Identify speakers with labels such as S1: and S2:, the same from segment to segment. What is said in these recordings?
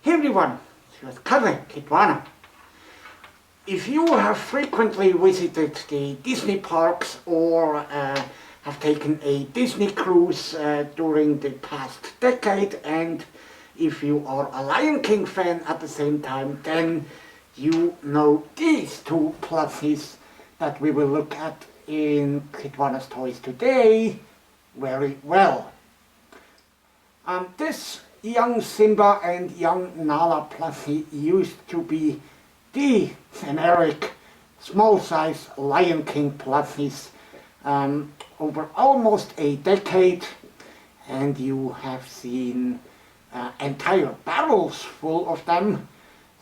S1: Hey everyone, this is Cuddly, Kitwana. If you have frequently visited the Disney parks or have taken a Disney cruise during the past decade, and if you are a Lion King fan at the same time, then you know these two plushies that we will look at in Kitwana's Toys today very well. This young Simba and young Nala plushie used to be the generic small-size Lion King plushies over almost a decade, and you have seen entire barrels full of them,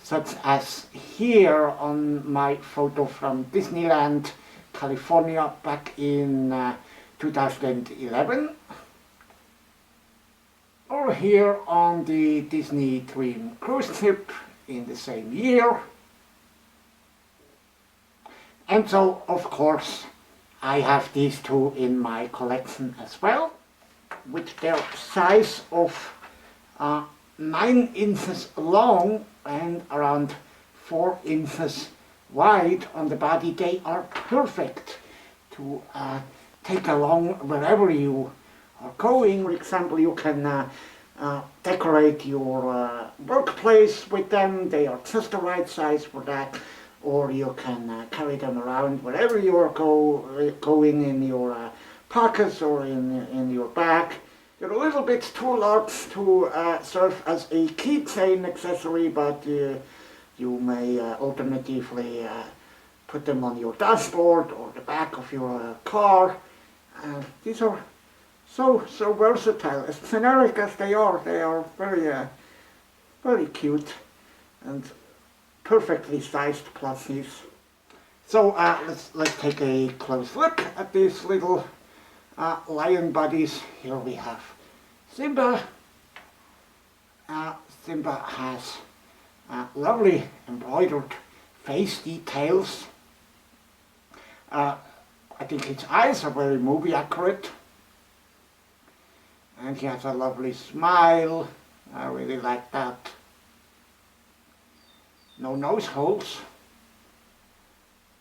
S1: such as here on my photo from Disneyland, California back in 2011. Or here on the Disney Dream cruise ship in the same year. And so, of course, I have these two in my collection as well, with their size of 9 inches long and around 4 inches wide on the body. They are perfect to take along wherever you are going. For example, you can decorate your workplace with them. They are just the right size for that. Or you can carry them around wherever you are going in your pockets or in your bag. They're a little bit too large to serve as a keychain accessory, but you may alternatively put them on your dashboard or the back of your car. These are so versatile. As generic as they are very cute and perfectly sized plushies. So let's take a close look at these little lion buddies. Here we have Simba. Simba has lovely embroidered face details. I think his eyes are very movie accurate. And he has a lovely smile. I really like that. No nose holes,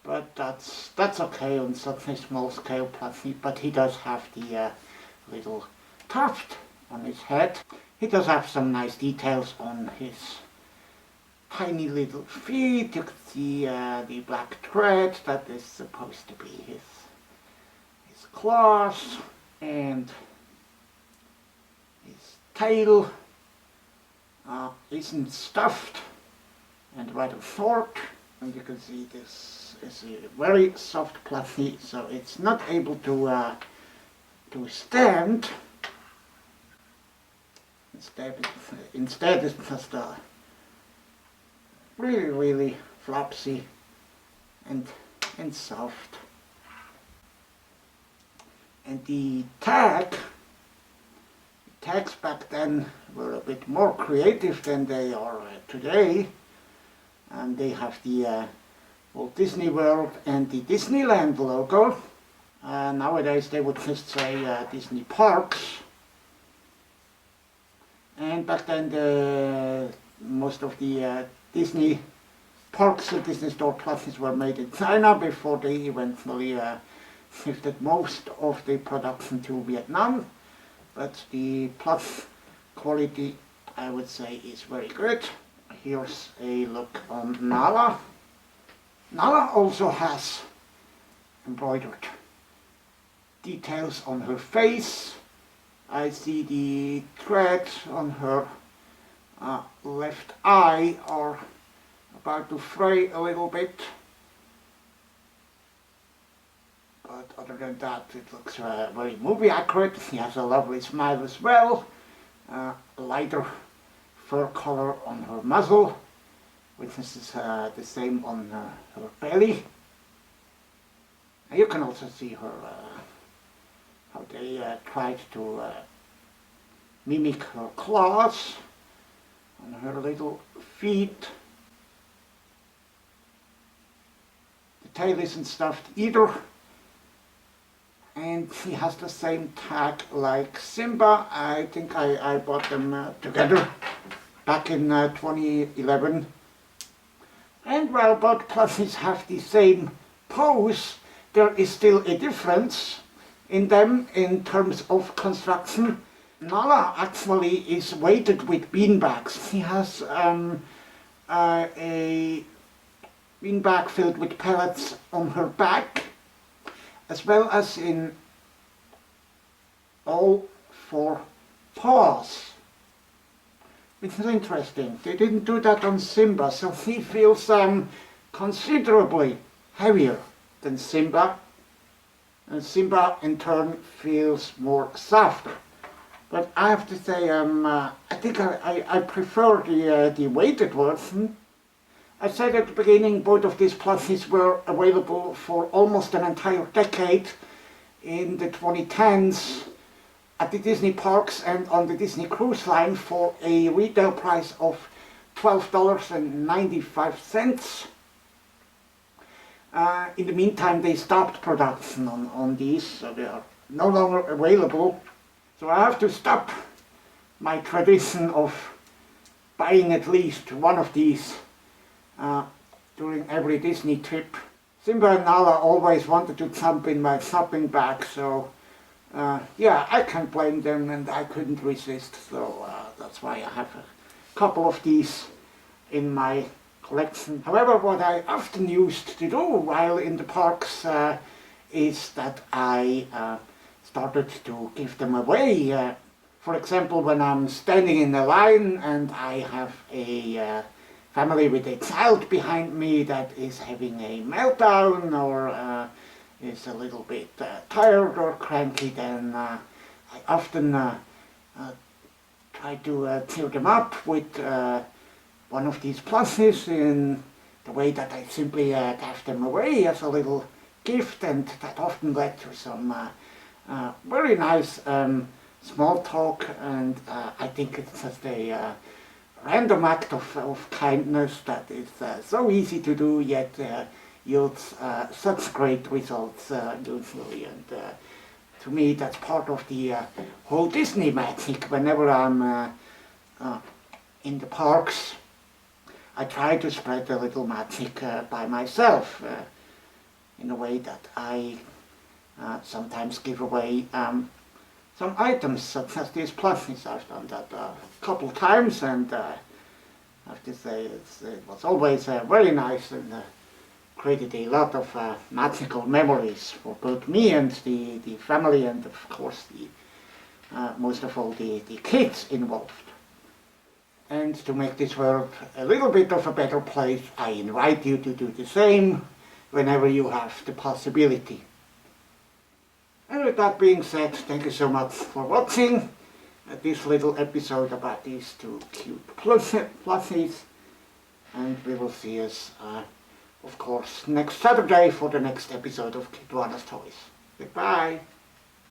S1: but that's okay on such a small scale plushie. But he does have the little tuft on his head. He does have some nice details on his tiny little feet. You can see the black thread that is supposed to be his claws, and his tail isn't stuffed and rather short, and you can see this is a very soft plushie, so it's not able to stand. Instead it's just really flopsy and soft. And the tags back then were a bit more creative than they are today. And they have the Walt Disney World and the Disneyland logo. Nowadays they would just say Disney Parks. And back then most of the Disney Parks and Disney Store plushies were made in China before they eventually shifted most of the production to Vietnam. But the plush quality, I would say, is very good. Here's a look on Nala. Nala also has embroidered details on her face. I see the thread on her left eye are about to fray a little bit. But other than that, it looks very movie accurate. She has a lovely smile as well. Lighter fur color on her muzzle, which is the same on her belly. And you can also see her how they tried to mimic her claws on her little feet. The tail isn't stuffed either, and she has the same tag like Simba. I think I bought them together back in 2011. And while both plushies have the same pose, there is still a difference in them in terms of construction. Nala actually is weighted with beanbags. She has a beanbag filled with pellets on her back, as well as in all 4 paws, which is interesting. They didn't do that on Simba, so he feels considerably heavier than Simba, and Simba in turn feels more softer. But I have to say, I think I prefer the weighted version. I said at the beginning, both of these plushies were available for almost an entire decade in the 2010s at the Disney parks and on the Disney Cruise Line for a retail price of $12.95. In the meantime, they stopped production on these, so they are no longer available. So I have to stop my tradition of buying at least one of these during every Disney trip. Simba and Nala always wanted to jump in my shopping bag, so yeah, I can't blame them, and I couldn't resist, so that's why I have a couple of these in my collection. However, what I often used to do while in the parks is that I started to give them away. For example, when I'm standing in the line and I have a family with a child behind me that is having a meltdown or is a little bit tired or cranky, then I often try to cheer them up with one of these plushies in the way that I simply gave them away as a little gift, and that often led to some very nice small talk, and I think it's just a random act of kindness that is so easy to do, yet yields such great results usually. And to me, that's part of the whole Disney magic. Whenever I'm in the parks, I try to spread a little magic by myself in a way that I sometimes give away some items, such as these plushies. I've done that a couple times, and I have to say it was always very nice and created a lot of magical memories for both me and the family, and of course most of all the kids involved. And to make this world a little bit of a better place, I invite you to do the same whenever you have the possibility. And with that being said, thank you so much for watching this little episode about these 2 cute plushies. And we will see us, of course, next Saturday for the next episode of Kitwana's Toys. Goodbye!